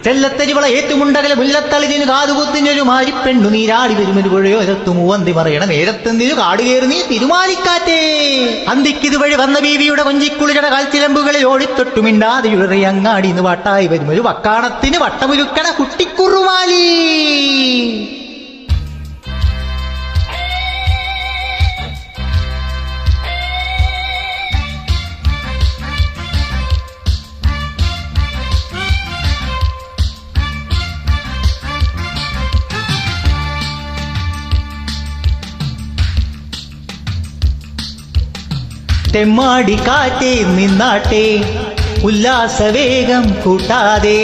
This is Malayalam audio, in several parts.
ചെല്ലത്തരിവള ഏറ്റുമുണ്ടകലെ മുല്ലത്തളിതിന് കാതുകുത്തിനൊരു മാരിപ്പെണ്ണു നീരാടി വരുമൊരു പുഴയോ എരത്തു മൂവന്തി പറയണ നേരത്തെന്തിനു കാടുകയറി നീ തിരുമാലിക്കാറ്റേ. അന്തിക്കിതുവഴി വന്ന ബീവിയുടെ കൊഞ്ചിക്കുളിരുടെ കാൽച്ചിലമ്പുകളിൽ ഓടിത്തൊട്ടുമിണ്ടാതെ അങ്ങാടിന്ന് വാട്ടായി വരുമൊരു വക്കാണത്തിന് വട്ടമുരുക്കണ കുട്ടിക്കുറുമാലി. തെമ്മാടി കാറ്റേ നിന്നാട്ടെ ഉല്ലാസവേഗം കൂട്ടാതെ,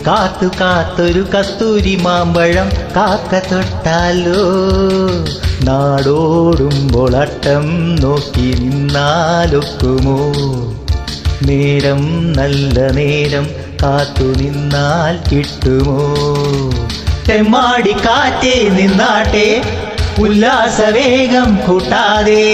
കാത്തു കാത്തൊരു കസ്തൂരി മാമ്പഴം കാക്ക തൊട്ടാലോ. നാടോടുമ്പോൾ അട്ടം നോക്കി നിന്നാലൊക്കുമോ, നേരം നല്ല നേരം കാത്തു നിന്നാൽ കിട്ടുമോ. തെമ്മാടി കാറ്റേ നിന്നാട്ടെ ഉല്ലാസവേഗം കൂട്ടാതെ.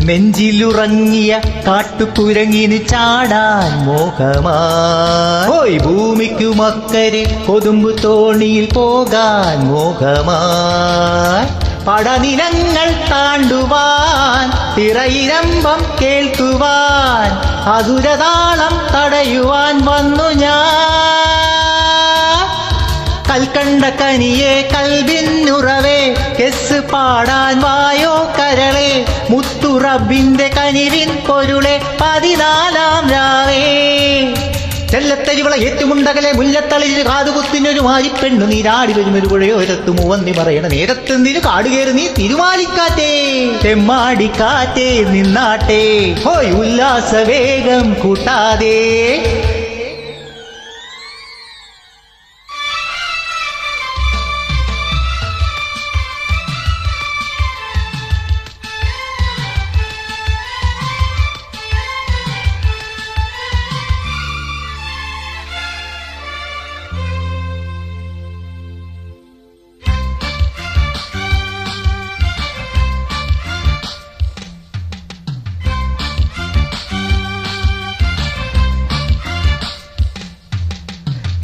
നെഞ്ചിലുറങ്ങിയ കാട്ടുകുരങ്ങിന് ചാടാൻ മോഹമായി, ഭൂമിക്കുമക്കരെ കൊതുമ്പു തോണിയിൽ പോകാൻ മോഹമായി. പടനിലങ്ങൾ താണ്ടുവാൻ തിറയിരമ്പം കേൾക്കുവാൻ അസുരതാളം തടയുവാൻ വന്നു ഞാൻ. കൽക്കണ്ട കനിയെ കൽവിന്നുറവേ കെസ് പാടാൻ വായോ കരളെ, മുത്തുറബിന്റെ കനിവിൻ പൊരുളെ 14-ാം രാവേ. ചെല്ലത്തരിവള ഏറ്റുമുണ്ടകലെ മുല്ലത്തളിര് കാതുകുത്തിനൊരു മാരിപ്പെണ്ണു നീരാടി വരുമൊരു പുഴയോ എരത്തു മൂവന്തി പറയണ നേരത്തെന്തിനു കാടുകയറി നീ തിരുമാലിക്കാറ്റേ. തെമ്മാടിക്കാറ്റേ നിന്നാട്ടെ ഹോയ് ഉല്ലാസവേഗം കൂട്ടാതെ.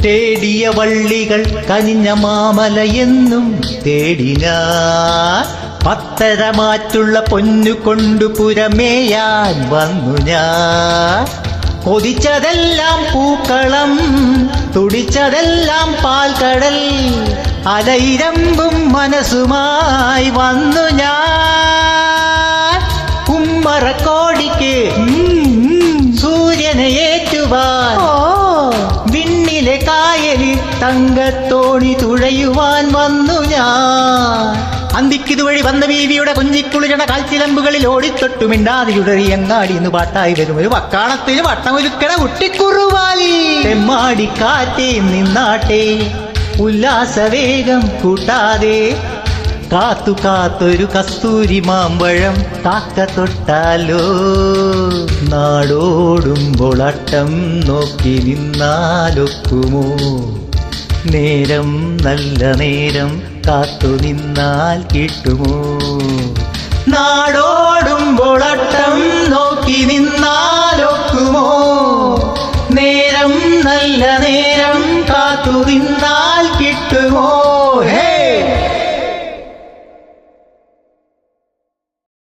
തേടിയ വള്ളികൾ കനിഞ്ഞ മാമലയെന്നും തേടി ഞാൻ, പത്തരമാറ്റുള്ള പൊന്നു കൊണ്ടു പുരമേയാൻ വന്നു ഞാൻ. കൊതിച്ചതെല്ലാം പൂക്കളം, തുടിച്ചതെല്ലാം പാൽക്കടൽ, അലയിരമ്പും മനസ്സുമായി വന്നു ഞാൻ. ഉമ്മറക്കോടിക്ക് സൂര്യനെ ഏറ്റുവാൻ, വിണ്ണിലെ കായലിൽ തങ്കത്തോണി തുഴയുവാൻ വന്നു ഞാൻ. അന്തിക്കിതുവഴി വന്ന ബീവിയുടെ കൊഞ്ചിക്കുളിരണ കാൽച്ചിലമ്പുകളിൽ ഓടിത്തൊട്ടുമിണ്ടാതിയുടറി അങ്ങാടിന്ന് പാട്ടായി വരുമൊരു വക്കാണത്തിന് വട്ടമൊരുക്കണ കുട്ടിക്കുറുവാലി. തെമ്മാടിക്കാറ്റേ നിന്നാട്ടെ ഉല്ലാസവേഗം കൂട്ടാതെ, കാത്തു കാത്തൊരു കസ്തൂരി മാമ്പഴം കാക്ക തൊട്ടാലോ. നാടോടുമ്പോൾ അട്ടം നോക്കി നിന്നാലൊക്കുമോ, നേരം നല്ല നേരം കാത്തു നിന്നാൽ കിട്ടുമോ. നാടോടുമ്പോൾ അട്ടം നോക്കി നിന്നാലൊക്കുമോ, നേരം നല്ല നേരം കാത്തു നിന്നാൽ കിട്ടുമോ. ഹേ